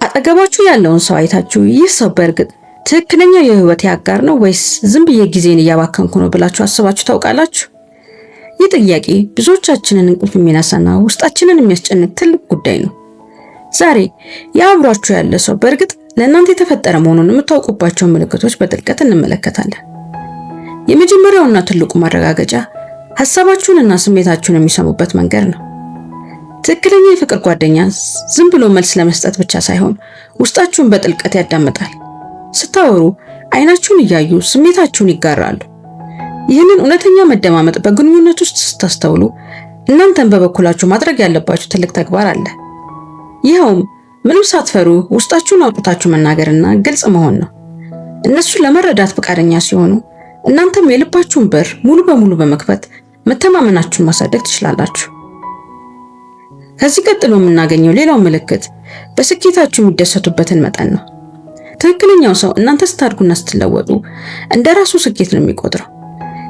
አጠገባችሁ ያለውን ሰው አይታችሁ ይህ ሰው በእርግጥ ትክክለኛ የህይወት አጋር ነው ወይስ ዝም ብዬ ጊዜን እያባከንኩ ነው ብላችሁ አስባችሁ ታውቃላችሁ? ይህ ጥያቄ ብዙዎቻችንን እንቅልፍ የሚነሳና ውስጣችንን የሚያስጨንቅ ትልቅ ጉዳይ ነው። ዛሬ የአብሯችሁ ያለ ሰው በእርግጥ ለእናንተ የተፈጠረ መሆኑን የምታውቁባቸው ምልክቶች በጥልቀት እንመለከታለን። የመጀመሪያውና ትልቁ ማረጋገጫ ሐሳባችሁንና ስሜታችሁን የሚሰሙበት መንገድ ነው። ትክክለኛ የፍቅር ጓደኛ ዝም ብሎ መልስ ለመስጠት ብቻ ሳይሆን ውስጣችሁን በጥልቀት ያዳምጣል። ስታወሩ አይናችሁን እያዩ ስሜታችሁን ይጋራሉ። ይህንን እውነተኛ መደማመጥ በግንኙነት ውስጥ ስታስተውሉ እናንተም በበኩላችሁ ማድረግ ያለባችሁ ትልቅ ተግባር አለ። ይኸውም ምንም ሳትፈሩ ውስጣችሁን አውጥታችሁ መናገርና ግልጽ መሆን ነው። እነሱ ለመረዳት ፈቃደኛ ሲሆኑ እናንተም የልባችሁን በር ሙሉ በሙሉ በመክፈት መተማመናችሁን ማሳደግ ትችላላችሁ። ከዚህ ቀጥሎ የምናገኘው ሌላው ምልክት በስኬታችሁ የሚደሰቱበትን መጠን ነው። ትክክለኛው ሰው እናንተ ስታድጉና ስትለወጡ እንደራሱ ስኬት ነው የሚቆጥረው።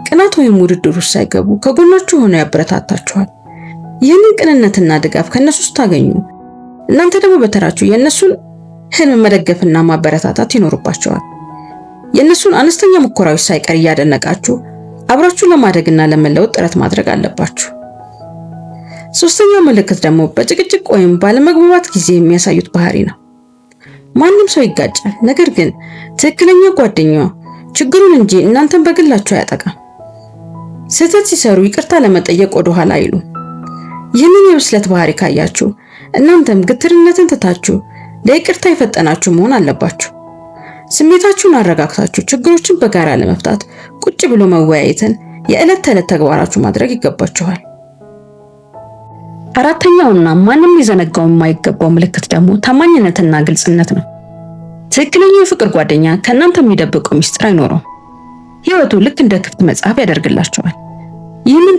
ቅናት ወይም ውድድር ውስጥ ሳይገቡ ከጎናችሁ ሆነው ያበረታታችኋል። ይህንን ቅንነትና ድጋፍ ከነሱ ስታገኙ እናንተ ደግሞ በተራችሁ የነሱን ህልም መደገፍና ማበረታታት ይኖርባችኋል። የነሱን አነስተኛ ሙከራዎች ሳይቀር እያደነቃችሁ አብራችሁ ለማደግና ለመለወጥ ጥረት ማድረግ አለባችሁ። ሶስተኛው ምልክት ደግሞ በጭቅጭቅ ወይም ባለመግባባት ጊዜ የሚያሳዩት ባህሪ ነው። ማንም ሰው ይጋጫል፣ ነገር ግን ትክክለኛ ጓደኛው ችግሩን እንጂ እናንተን በግላችሁ አያጠቃም። ስህተት ሲሰሩ ይቅርታ ለመጠየቅ ወደ ኋላ አይሉ። ይህንን የብስለት ባህሪ ካያችሁ እናንተም ግትርነትን ትታችሁ ለይቅርታ የፈጠናችሁ መሆን አለባችሁ። ስሜታችሁን አረጋግታችሁ ችግሮችን በጋራ ለመፍታት ቁጭ ብሎ መወያየትን የዕለት ተዕለት ተግባራችሁ ማድረግ ይገባችኋል። አራተኛውና ማንም ሊዘነጋው የማይገባው ምልክት ደግሞ ታማኝነትና ግልጽነት ነው። ትክክለኛው የፍቅር ጓደኛ ከእናንተ የሚደብቀው ሚስጥር አይኖረውም። ህይወቱ ልክ እንደ ክፍት መጽሐፍ ያደርግላችኋል። ይህንን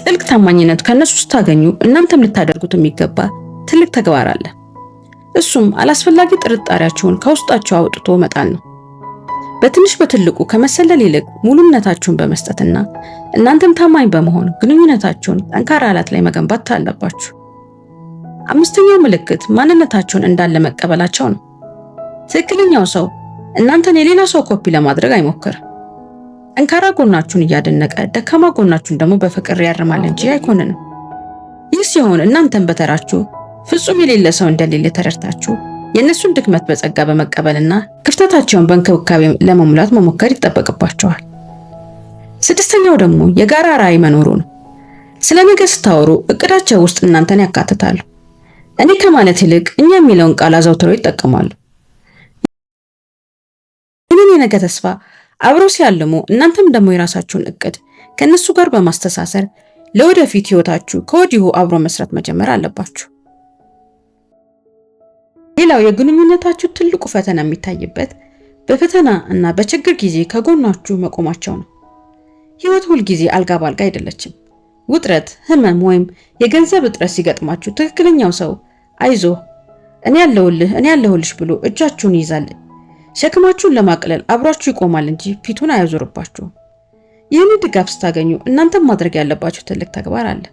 ጥልቅ ታማኝነት ከነሱ ስታገኙ እናንተም ልታደርጉት የሚገባ ትልቅ ተግባር አለ። እሱም አላስፈላጊ ጥርጣሬያችሁን ከውስጣችሁ አውጥቶ መጣል ነው። በትንሽ በትልቁ ከመሰለል ይልቅ ሙሉነታችሁን በመስጠትና እናንተም ታማኝ በመሆን ግንኙነታችሁን ጠንካራ አለት ላይ መገንባት አለባችሁ። አምስተኛው ምልክት ማንነታችሁን እንዳለ መቀበላቸው ነው። ትክክለኛው ሰው እናንተን የሌላ ሰው ኮፒ ለማድረግ አይሞክርም። ጠንካራ ጎናችሁን እያደነቀ ደካማ ጎናችሁን ደግሞ በፍቅር ያርማል እንጂ አይኮንንም። ይህ ሲሆን እናንተም በተራችሁ ፍጹም የሌለ ሰው እንደሌለ ተረድታችሁ የእነሱን ድክመት በጸጋ በመቀበልና ክፍተታቸውን በእንክብካቤ ለመሙላት መሞከር ይጠበቅባቸዋል። ስድስተኛው ደግሞ የጋራ ራዕይ መኖሩ ነው። ስለ ነገ ስታወሩ እቅዳቸው ውስጥ እናንተን ያካትታሉ። እኔ ከማለት ይልቅ እኛ የሚለውን ቃል አዘውትረው ይጠቀማሉ። ይህንን የነገ ተስፋ አብረው ሲያልሙ እናንተም ደግሞ የራሳችሁን እቅድ ከነሱ ጋር በማስተሳሰር ለወደፊት ህይወታችሁ ከወዲሁ አብሮ መስራት መጀመር አለባችሁ። ሌላው የግንኙነታችሁ ትልቁ ፈተና የሚታይበት በፈተና እና በችግር ጊዜ ከጎናችሁ መቆማቸው ነው። ህይወት ሁል ጊዜ አልጋ ባልጋ አይደለችም። ውጥረት፣ ህመም ወይም የገንዘብ እጥረት ሲገጥማችሁ ትክክለኛው ሰው አይዞህ እኔ ያለሁልሽ ብሎ እጃችሁን ይይዛል። ሸክማችሁን ለማቅለል አብራችሁ ይቆማል እንጂ ፊቱን አያዞርባችሁም። ይህንን ድጋፍ ስታገኙ እናንተም ማድረግ ያለባችሁ ትልቅ ተግባር አለ።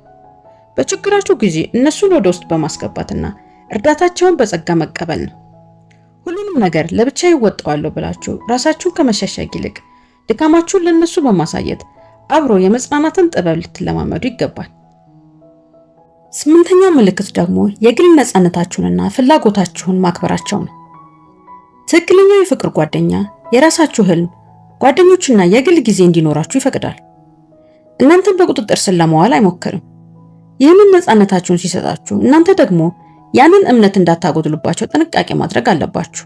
በችግራችሁ ጊዜ እነሱን ወደ ውስጥ በማስገባትና እርዳታቸውን በጸጋ መቀበል ነው። ሁሉንም ነገር ለብቻ ይወጣዋለሁ ብላችሁ ራሳችሁን ከመሸሸግ ይልቅ ድካማችሁን ለነሱ በማሳየት አብሮ የመጽናናትን ጥበብ ልትለማመዱ ይገባል። ስምንተኛው ምልክት ደግሞ የግል ነፃነታችሁንና ፍላጎታችሁን ማክበራቸው ነው። ትክክለኛው የፍቅር ጓደኛ የራሳችሁ ህልም፣ ጓደኞችና የግል ጊዜ እንዲኖራችሁ ይፈቅዳል። እናንተን በቁጥጥር ስር ለማዋል አይሞክርም። ይህንን ነፃነታችሁን ሲሰጣችሁ እናንተ ደግሞ ያንን እምነት እንዳታጎድሉባቸው ጥንቃቄ ማድረግ አለባችሁ።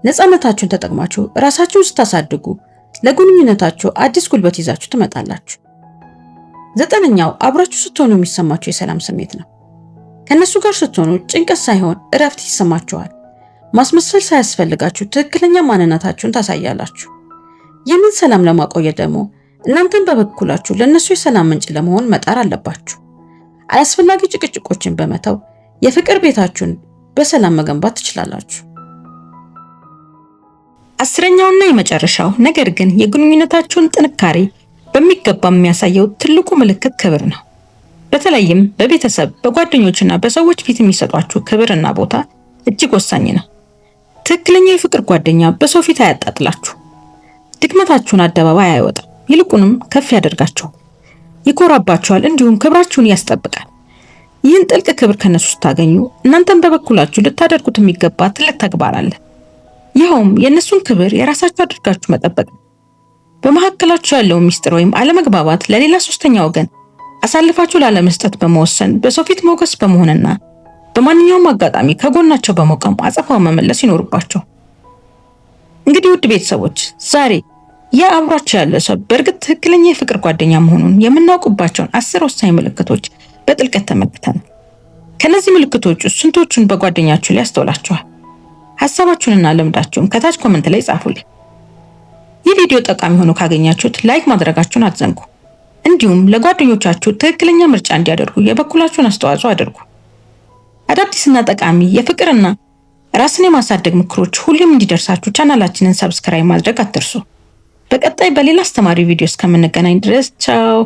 ነፃነታችሁን ተጠቅማችሁ ራሳችሁን ስታሳድጉ ለግንኙነታችሁ አዲስ ጉልበት ይዛችሁ ትመጣላችሁ። ዘጠነኛው አብራችሁ ስትሆኑ የሚሰማችሁ የሰላም ስሜት ነው። ከነሱ ጋር ስትሆኑ ጭንቀት ሳይሆን እረፍት ይሰማችኋል። ማስመሰል ሳያስፈልጋችሁ ትክክለኛ ማንነታችሁን ታሳያላችሁ። ይህንን ሰላም ለማቆየት ደግሞ እናንተን በበኩላችሁ ለነሱ የሰላም ምንጭ ለመሆን መጣር አለባችሁ። አላስፈላጊ ጭቅጭቆችን በመተው የፍቅር ቤታችሁን በሰላም መገንባት ትችላላችሁ። አስረኛውና የመጨረሻው ነገር ግን የግንኙነታችሁን ጥንካሬ በሚገባ የሚያሳየው ትልቁ ምልክት ክብር ነው። በተለይም በቤተሰብ፣ በጓደኞችና በሰዎች ፊት የሚሰጧችሁ ክብርና ቦታ እጅግ ወሳኝ ነው። ትክክለኛ የፍቅር ጓደኛ በሰው ፊት አያጣጥላችሁ፣ ድክመታችሁን አደባባይ አያወጣም። ይልቁንም ከፍ ያደርጋችሁ፣ ይኮራባችኋል፣ እንዲሁም ክብራችሁን ያስጠብቃል። ይህን ጥልቅ ክብር ከነሱ ስታገኙ እናንተም በበኩላችሁ ልታደርጉት የሚገባ ትልቅ ተግባር አለ። ይኸውም የእነሱን ክብር የራሳችሁ አድርጋችሁ መጠበቅ ነው። በመካከላችሁ ያለው ሚስጥር ወይም አለመግባባት ለሌላ ሶስተኛ ወገን አሳልፋችሁ ላለመስጠት በመወሰን በሰው ፊት ሞገስ በመሆንና በማንኛውም አጋጣሚ ከጎናቸው በመቆም አጸፋው መመለስ ይኖርባቸው። እንግዲህ ውድ ቤተሰቦች ዛሬ ያ አብሯችሁ ያለ ሰው በእርግጥ ትክክለኛ የፍቅር ጓደኛ መሆኑን የምናውቅባቸውን 10 ወሳኝ ምልክቶች በጥልቀት ተመልክተናል። ከነዚህ ምልክቶች ውስጥ ስንቶቹን በጓደኛችሁ ላይ ያስተውላችኋል? ሐሳባችሁንና ልምዳችሁን ከታች ኮሜንት ላይ ጻፉልኝ። ይህ ቪዲዮ ጠቃሚ ሆኖ ካገኛችሁት ላይክ ማድረጋችሁን አትዘንጉ። እንዲሁም ለጓደኞቻችሁ ትክክለኛ ምርጫ እንዲያደርጉ የበኩላችሁን አስተዋጽኦ አድርጉ። አዳዲስና ጠቃሚ የፍቅርና ራስን የማሳደግ ምክሮች ሁሌም እንዲደርሳችሁ ቻናላችንን ሰብስክራይብ ማድረግ አትርሱ። በቀጣይ በሌላ አስተማሪ ቪዲዮ እስከምንገናኝ ድረስ ቻው።